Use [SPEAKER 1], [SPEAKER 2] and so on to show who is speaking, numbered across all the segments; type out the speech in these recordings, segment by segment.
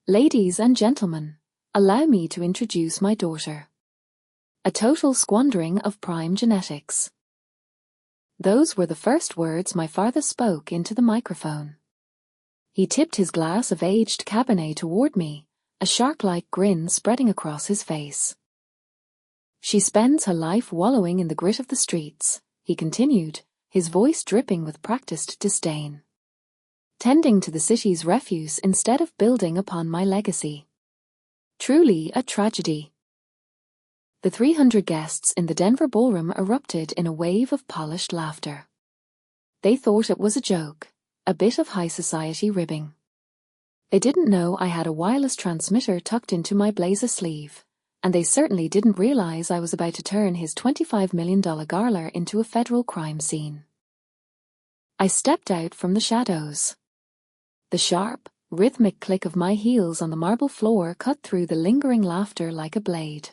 [SPEAKER 1] Ladies and gentlemen, allow me to introduce my daughter. A total squandering of prime genetics. Those were the first words my father spoke into the microphone. He tipped his glass of aged Cabernet toward me, a shark-like grin spreading across his face. She spends her life wallowing in the grit of the streets, he continued, his voice dripping with practiced disdain. Tending to the city's refuse instead of building upon my legacy. Truly a tragedy. The 300 guests in the Denver ballroom erupted in a wave of polished laughter. They thought it was a joke, a bit of high society ribbing. They didn't know I had a wireless transmitter tucked into my blazer sleeve, and they certainly didn't realize I was about to turn his $25 million gala into a federal crime scene. I stepped out from the shadows. The sharp, rhythmic click of my heels on the marble floor cut through the lingering laughter like a blade.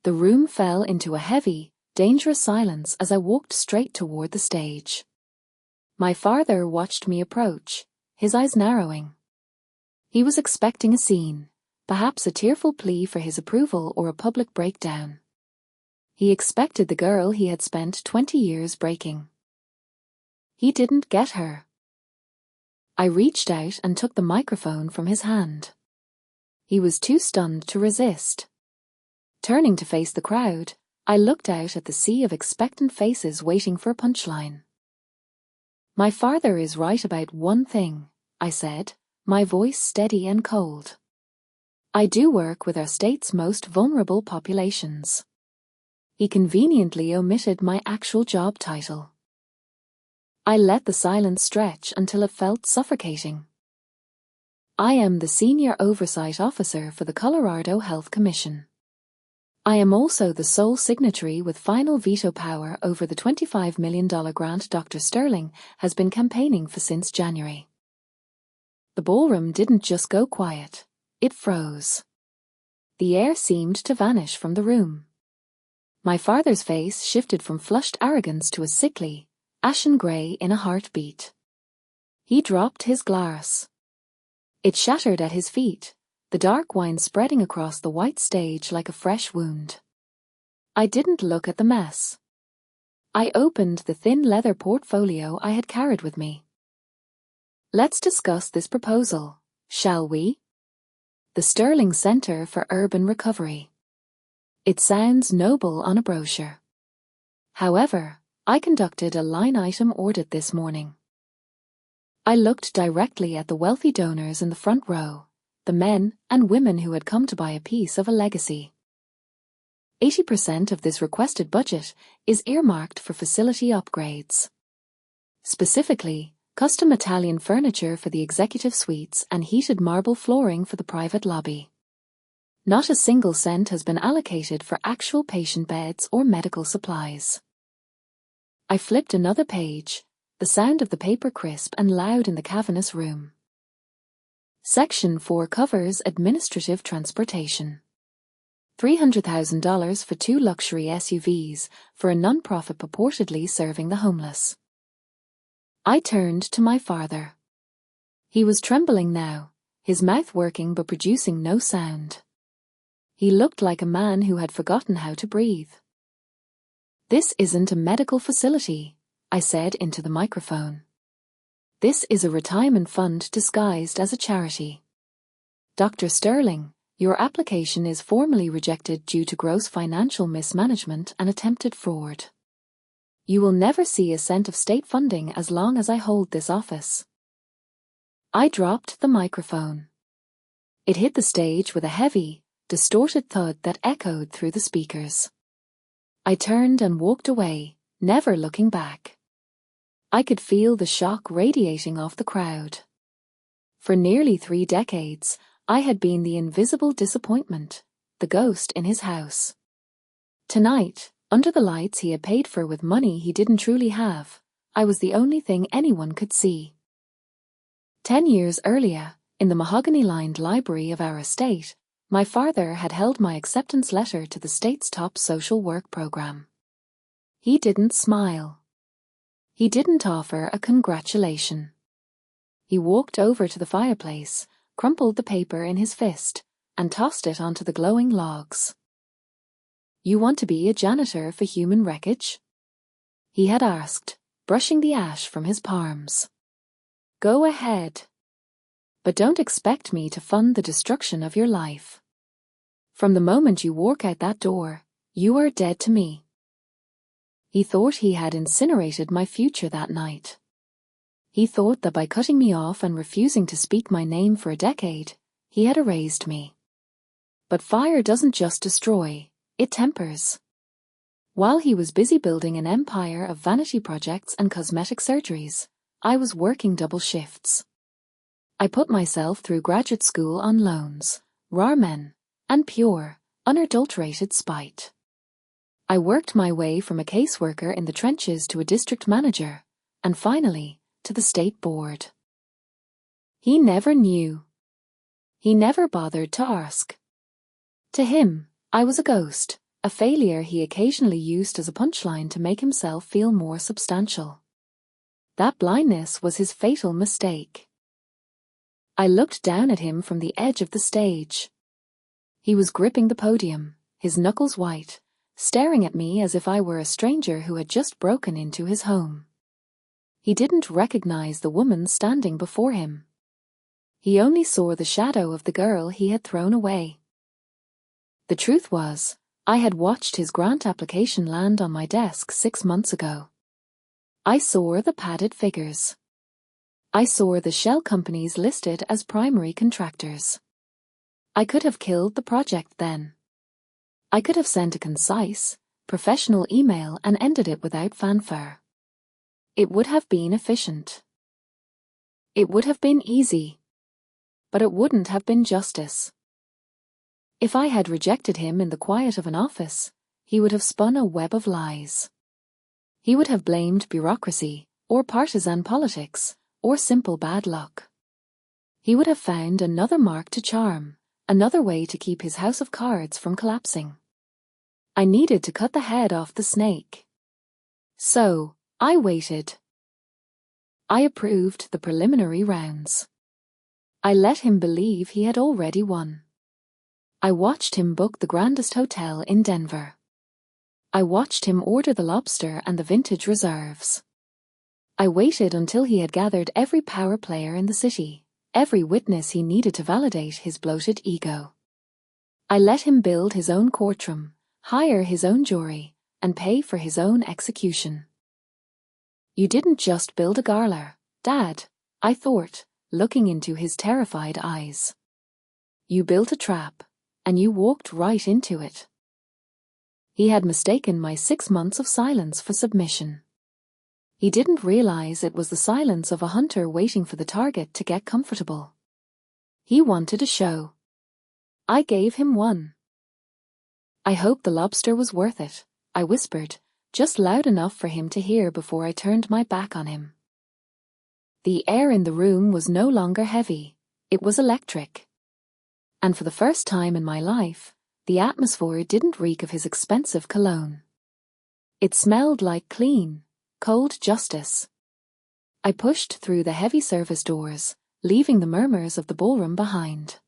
[SPEAKER 1] The room fell into a heavy, dangerous silence as I walked straight toward the stage. My father watched me approach, his eyes narrowing. He was expecting a scene, perhaps a tearful plea for his approval or a public breakdown. He expected the girl he had spent 20 years breaking. He didn't get her. I reached out and took the microphone from his hand. He was too stunned to resist. Turning to face the crowd, I looked out at the sea of expectant faces waiting for a punchline. My father is right about one thing, I said, my voice steady and cold. I do work with our state's most vulnerable populations. He conveniently omitted my actual job title. I let the silence stretch until it felt suffocating. I am the Senior Oversight Officer for the Colorado Health Commission. I am also the sole signatory with final veto power over the $25 million grant Dr. Sterling has been campaigning for since January. The ballroom didn't just go quiet, it froze. The air seemed to vanish from the room. My father's face shifted from flushed arrogance to a sickly, ashen grey in a heartbeat. He dropped his glass. It shattered at his feet, the dark wine spreading across the white stage like a fresh wound. I didn't look at the mess. I opened the thin leather portfolio I had carried with me. Let's discuss this proposal, shall we? The Sterling Center for Urban Recovery. It sounds noble on a brochure. However, I conducted a line-item audit this morning. I looked directly at the wealthy donors in the front row, the men and women who had come to buy a piece of a legacy. 80% of this requested budget is earmarked for facility upgrades. Specifically, custom Italian furniture for the executive suites and heated marble flooring for the private lobby. Not a single cent has been allocated for actual patient beds or medical supplies. I flipped another page, the sound of the paper crisp and loud in the cavernous room. Section 4 covers administrative transportation. $300,000 for 2 luxury SUVs for a non-profit purportedly serving the homeless. I turned to my father. He was trembling now, his mouth working but producing no sound. He looked like a man who had forgotten how to breathe. This isn't a medical facility, I said into the microphone. This is a retirement fund disguised as a charity. Dr. Sterling, your application is formally rejected due to gross financial mismanagement and attempted fraud. You will never see a cent of state funding as long as I hold this office. I dropped the microphone. It hit the stage with a heavy, distorted thud that echoed through the speakers. I turned and walked away, never looking back. I could feel the shock radiating off the crowd. For nearly 3 decades, I had been the invisible disappointment, the ghost in his house. Tonight, under the lights he had paid for with money he didn't truly have, I was the only thing anyone could see. 10 years earlier, in the mahogany-lined library of our estate, my father had held my acceptance letter to the state's top social work program. He didn't smile. He didn't offer a congratulation. He walked over to the fireplace, crumpled the paper in his fist, and tossed it onto the glowing logs. "You want to be a janitor for human wreckage?" he had asked, brushing the ash from his palms. "Go ahead. But don't expect me to fund the destruction of your life. From the moment you walk out that door, you are dead to me." He thought he had incinerated my future that night. He thought that by cutting me off and refusing to speak my name for a decade, he had erased me. But fire doesn't just destroy, it tempers. While he was busy building an empire of vanity projects and cosmetic surgeries, I was working double shifts. I put myself through graduate school on loans, raw men, and pure, unadulterated spite. I worked my way from a caseworker in the trenches to a district manager, and finally, to the state board. He never knew. He never bothered to ask. To him, I was a ghost, a failure he occasionally used as a punchline to make himself feel more substantial. That blindness was his fatal mistake. I looked down at him from the edge of the stage. He was gripping the podium, his knuckles white, staring at me as if I were a stranger who had just broken into his home. He didn't recognize the woman standing before him. He only saw the shadow of the girl he had thrown away. The truth was, I had watched his grant application land on my desk 6 months ago. I saw the padded figures. I saw the shell companies listed as primary contractors. I could have killed the project then. I could have sent a concise, professional email and ended it without fanfare. It would have been efficient. It would have been easy. But it wouldn't have been justice. If I had rejected him in the quiet of an office, he would have spun a web of lies. He would have blamed bureaucracy, or partisan politics, or simple bad luck. He would have found another mark to charm, another way to keep his house of cards from collapsing. I needed to cut the head off the snake. So, I waited. I approved the preliminary rounds. I let him believe he had already won. I watched him book the grandest hotel in Denver. I watched him order the lobster and the vintage reserves. I waited until he had gathered every power player in the city, every witness he needed to validate his bloated ego. I let him build his own courtroom, hire his own jury, and pay for his own execution. "You didn't just build a gala, Dad," I thought, looking into his terrified eyes. "You built a trap, and you walked right into it." He had mistaken my 6 months of silence for submission. He didn't realize it was the silence of a hunter waiting for the target to get comfortable. He wanted a show. I gave him one. "I hope the lobster was worth it," I whispered, just loud enough for him to hear before I turned my back on him. The air in the room was no longer heavy, it was electric. And for the first time in my life, the atmosphere didn't reek of his expensive cologne. It smelled like clean, cold justice. I pushed through the heavy service doors, leaving the murmurs of the ballroom behind.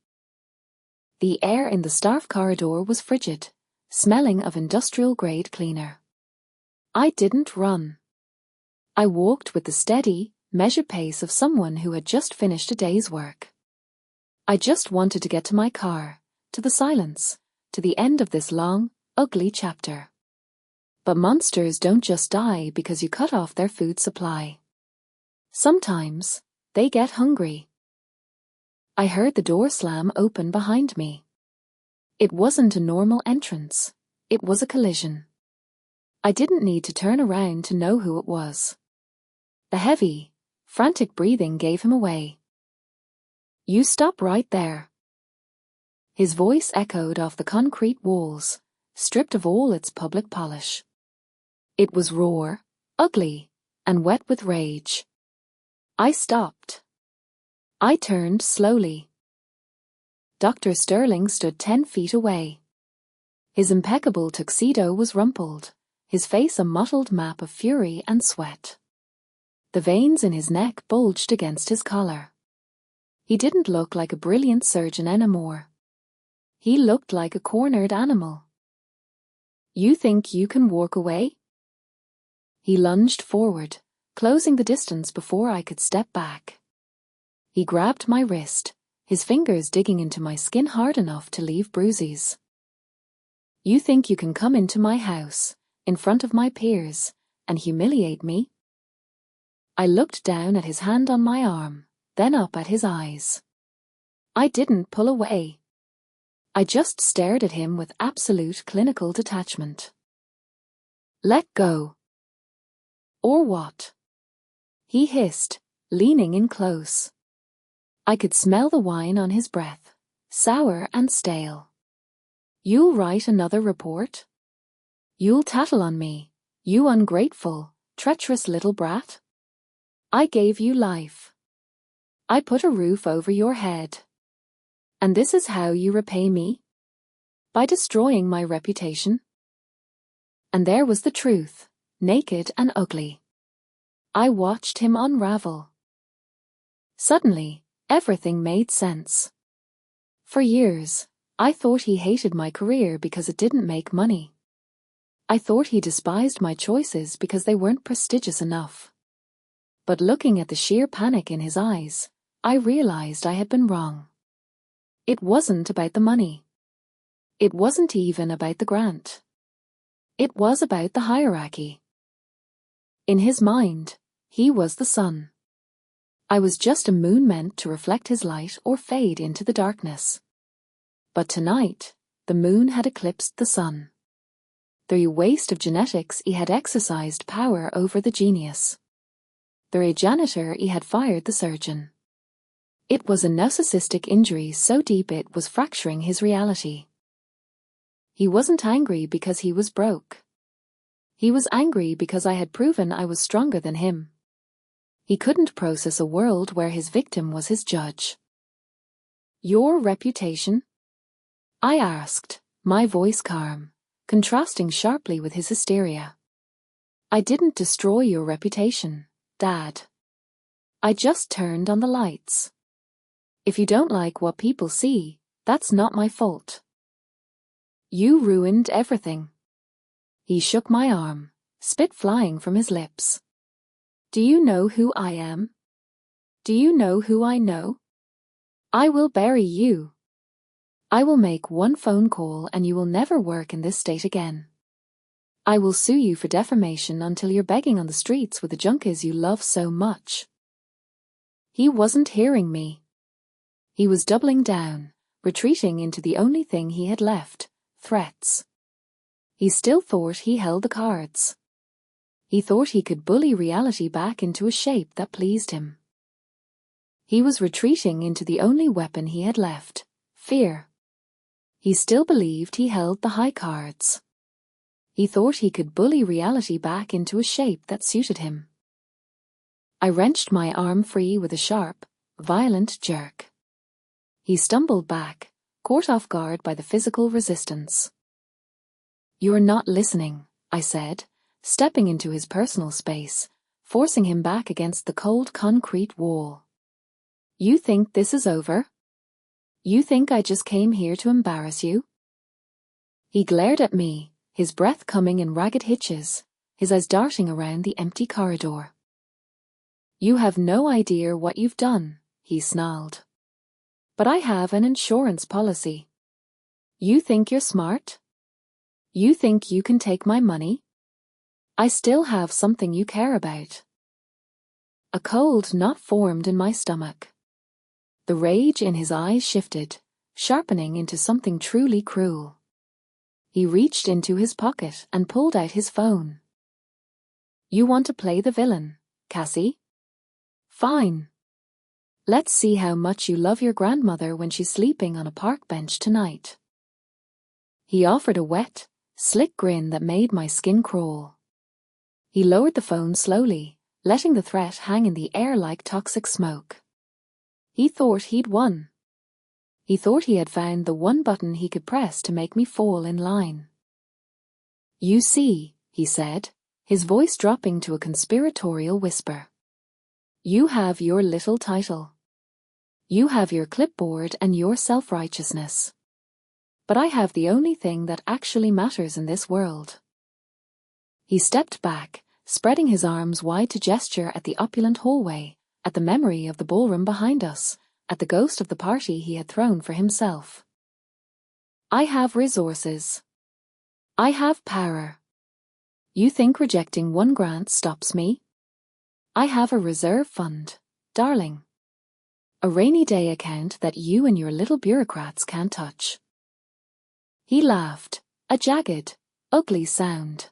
[SPEAKER 1] The air in the staff corridor was frigid, smelling of industrial-grade cleaner. I didn't run. I walked with the steady, measured pace of someone who had just finished a day's work. I just wanted to get to my car, to the silence, to the end of this long, ugly chapter. But monsters don't just die because you cut off their food supply. Sometimes, they get hungry. I heard the door slam open behind me. It wasn't a normal entrance, it was a collision. I didn't need to turn around to know who it was. The heavy, frantic breathing gave him away. "You stop right there." His voice echoed off the concrete walls, stripped of all its public polish. It was raw, ugly, and wet with rage. I stopped. I turned slowly. Dr. Sterling stood 10 feet away. His impeccable tuxedo was rumpled, his face a mottled map of fury and sweat. The veins in his neck bulged against his collar. He didn't look like a brilliant surgeon anymore. He looked like a cornered animal. You think you can walk away? He lunged forward, closing the distance before I could step back. He grabbed my wrist, his fingers digging into my skin hard enough to leave bruises. You think you can come into my house, in front of my peers, and humiliate me? I looked down at his hand on my arm, then up at his eyes. I didn't pull away. I just stared at him with absolute clinical detachment. Let go. Or what? He hissed, leaning in close. I could smell the wine on his breath, sour and stale. You'll write another report? You'll tattle on me, you ungrateful, treacherous little brat? I gave you life. I put a roof over your head. And this is how you repay me? By destroying my reputation? And there was the truth, naked and ugly. I watched him unravel. Suddenly, everything made sense. For years, I thought he hated my career because it didn't make money. I thought he despised my choices because they weren't prestigious enough. But looking at the sheer panic in his eyes, I realized I had been wrong. It wasn't about the money. It wasn't even about the grant. It was about the hierarchy. In his mind, he was the sun. I was just a moon meant to reflect his light or fade into the darkness. But tonight, the moon had eclipsed the sun. Through waste of genetics he had exercised power over the genius. Through a janitor he had fired the surgeon. It was a narcissistic injury so deep it was fracturing his reality. He wasn't angry because he was broke. He was angry because I had proven I was stronger than him. He couldn't process a world where his victim was his judge. Your reputation? I asked, my voice calm, contrasting sharply with his hysteria. I didn't destroy your reputation, Dad. I just turned on the lights. If you don't like what people see, that's not my fault. You ruined everything. He shook my arm, spit flying from his lips. Do you know who I am? Do you know who I know? I will bury you. I will make one phone call and you will never work in this state again. I will sue you for defamation until you're begging on the streets with the junkies you love so much. He wasn't hearing me. He was doubling down, retreating into the only thing he had left, threats. He still thought he held the cards. He thought he could bully reality back into a shape that pleased him. He was retreating into the only weapon he had left, fear. He still believed he held the high cards. He thought he could bully reality back into a shape that suited him. I wrenched my arm free with a sharp, violent jerk. He stumbled back, caught off guard by the physical resistance. You're not listening, I said, stepping into his personal space, forcing him back against the cold concrete wall. You think this is over? You think I just came here to embarrass you? He glared at me, his breath coming in ragged hitches, his eyes darting around the empty corridor. You have no idea what you've done, he snarled. But I have an insurance policy. You think you're smart? You think you can take my money? I still have something you care about. A cold knot formed in my stomach. The rage in his eyes shifted, sharpening into something truly cruel. He reached into his pocket and pulled out his phone. You want to play the villain, Cassie? Fine. Let's see how much you love your grandmother when she's sleeping on a park bench tonight. He offered a wet, slick grin that made my skin crawl. He lowered the phone slowly, letting the threat hang in the air like toxic smoke. He thought he'd won. He thought he had found the one button he could press to make me fall in line. You see, he said, his voice dropping to a conspiratorial whisper. You have your little title. You have your clipboard and your self-righteousness. But I have the only thing that actually matters in this world. He stepped back, spreading his arms wide to gesture at the opulent hallway, at the memory of the ballroom behind us, at the ghost of the party he had thrown for himself. I have resources. I have power. You think rejecting one grant stops me? I have a reserve fund, darling. A rainy day account that you and your little bureaucrats can't touch. He laughed, a jagged, ugly sound.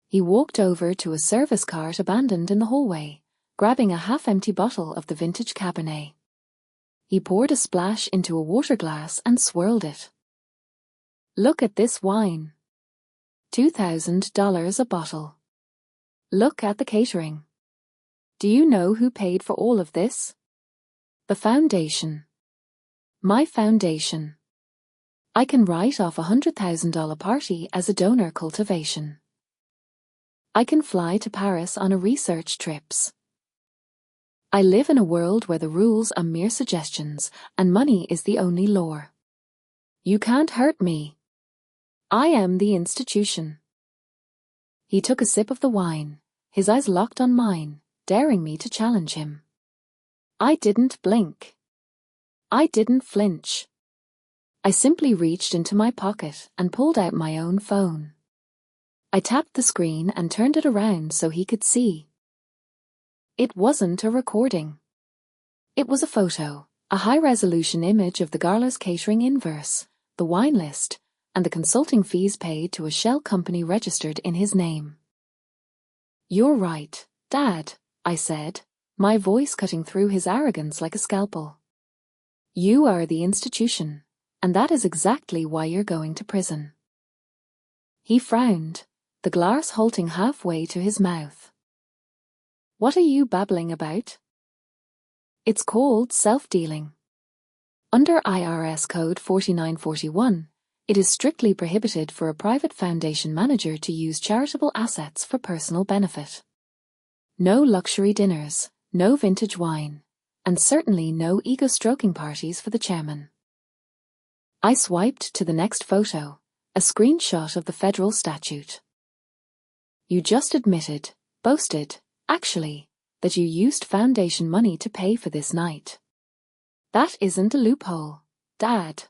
[SPEAKER 1] He walked over to a service cart abandoned in the hallway, grabbing a half-empty bottle of the vintage Cabernet. He poured a splash into a water glass and swirled it. Look at this wine. $2,000 a bottle. Look at the catering. Do you know who paid for all of this? The foundation. My foundation. I can write off a $100,000 party as a donor cultivation. I can fly to Paris on a research trips. I live in a world where the rules are mere suggestions and money is the only law. You can't hurt me. I am the institution. He took a sip of the wine, his eyes locked on mine, daring me to challenge him. I didn't blink. I didn't flinch. I simply reached into my pocket and pulled out my own phone. I tapped the screen and turned it around so he could see. It wasn't a recording. It was a photo, a high-resolution image of the gala's catering inverse, the wine list, and the consulting fees paid to a shell company registered in his name. You're right, Dad, I said, my voice cutting through his arrogance like a scalpel. You are the institution, and that is exactly why you're going to prison. He frowned, the glass halting halfway to his mouth. What are you babbling about? It's called self-dealing. Under IRS Code 4941, it is strictly prohibited for a private foundation manager to use charitable assets for personal benefit. No luxury dinners, no vintage wine, and certainly no ego-stroking parties for the chairman. I swiped to the next photo, a screenshot of the federal statute. You just admitted, boasted, actually, that you used foundation money to pay for this night. That isn't a loophole, Dad.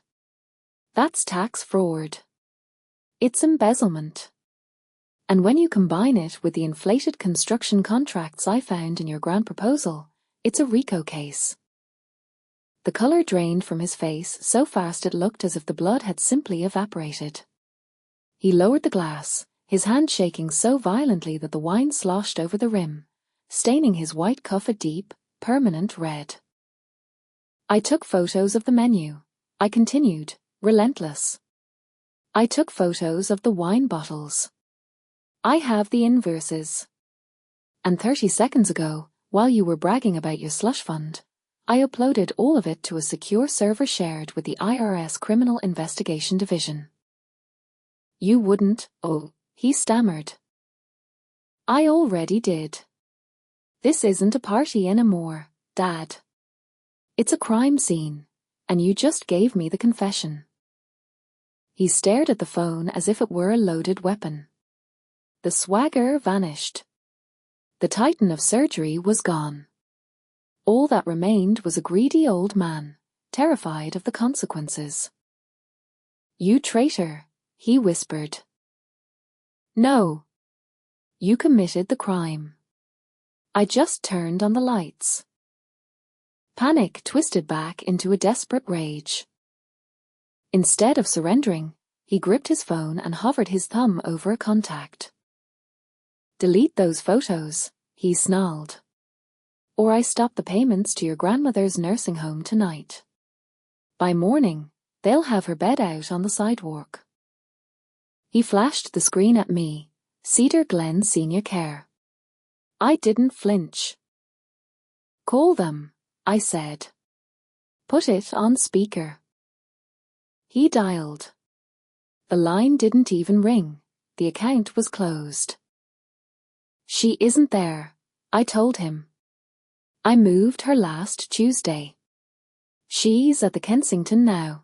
[SPEAKER 1] That's tax fraud. It's embezzlement. And when you combine it with the inflated construction contracts I found in your grant proposal, it's a RICO case. The color drained from his face so fast it looked as if the blood had simply evaporated. He lowered the glass, his hand shaking so violently that the wine sloshed over the rim, staining his white cuff a deep, permanent red. I took photos of the menu. I continued, relentless. I took photos of the wine bottles. I have the inverses. And 30 seconds ago, while you were bragging about your slush fund, I uploaded all of it to a secure server shared with the IRS Criminal Investigation Division. You wouldn't, oh, he stammered. I already did. This isn't a party anymore, Dad. It's a crime scene, and you just gave me the confession. He stared at the phone as if it were a loaded weapon. The swagger vanished. The titan of surgery was gone. All that remained was a greedy old man, terrified of the consequences. You traitor, he whispered. No. You committed the crime. I just turned on the lights. Panic twisted back into a desperate rage. Instead of surrendering, he gripped his phone and hovered his thumb over a contact. Delete those photos, he snarled. Or I stop the payments to your grandmother's nursing home tonight. By morning, they'll have her bed out on the sidewalk. He flashed the screen at me, Cedar Glen Senior Care. I didn't flinch. Call them, I said. Put it on speaker. He dialed. The line didn't even ring. The account was closed. She isn't there, I told him. I moved her last Tuesday. She's at the Kensington now.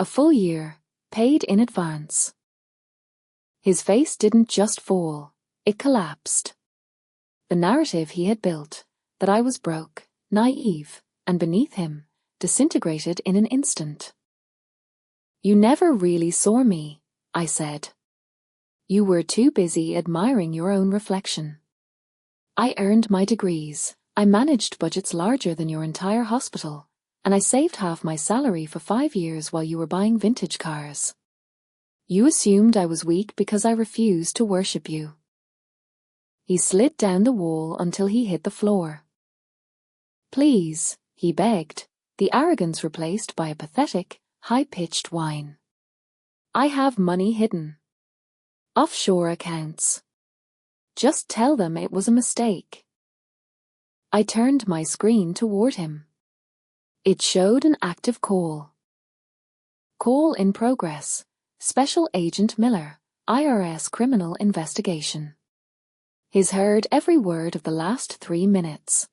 [SPEAKER 1] A full year, paid in advance. His face didn't just fall, it collapsed. The narrative he had built, that I was broke, naive, and beneath him, disintegrated in an instant. You never really saw me, I said. You were too busy admiring your own reflection. I earned my degrees, I managed budgets larger than your entire hospital, and I saved half my salary for 5 years while you were buying vintage cars. You assumed I was weak because I refused to worship you. He slid down the wall until he hit the floor. Please, he begged, the arrogance replaced by a pathetic, high-pitched whine. I have money hidden. Offshore accounts. Just tell them it was a mistake. I turned my screen toward him. It showed an active call. Call in progress. Special Agent Miller, IRS Criminal Investigation. He's heard every word of the last 3 minutes.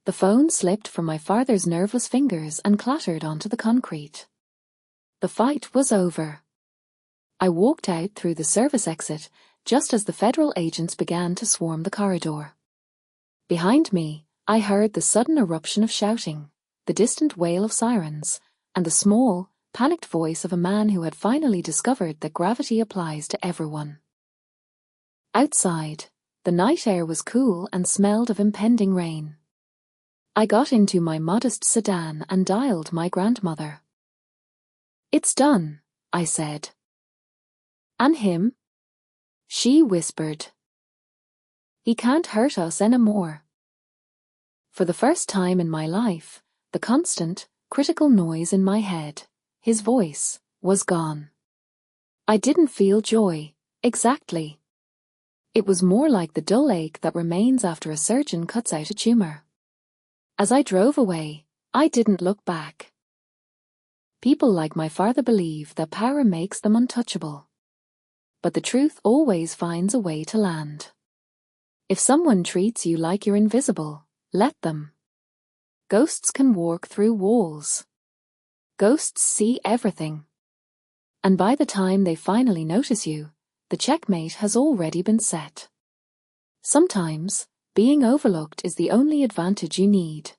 [SPEAKER 1] The phone slipped from my father's nerveless fingers and clattered onto the concrete. The fight was over. I walked out through the service exit just as the federal agents began to swarm the corridor. Behind me, I heard the sudden eruption of shouting, the distant wail of sirens, and the small, panicked voice of a man who had finally discovered that gravity applies to everyone. Outside, the night air was cool and smelled of impending rain. I got into my modest sedan and dialed my grandmother. It's done, I said. And him? She whispered. He can't hurt us anymore. For the first time in my life, the constant, critical noise in my head, his voice, was gone. I didn't feel joy, exactly. It was more like the dull ache that remains after a surgeon cuts out a tumor. As I drove away, I didn't look back. People like my father believe that power makes them untouchable. But the truth always finds a way to land. If someone treats you like you're invisible, let them. Ghosts can walk through walls. Ghosts see everything. And by the time they finally notice you, the checkmate has already been set. Sometimes, being overlooked is the only advantage you need.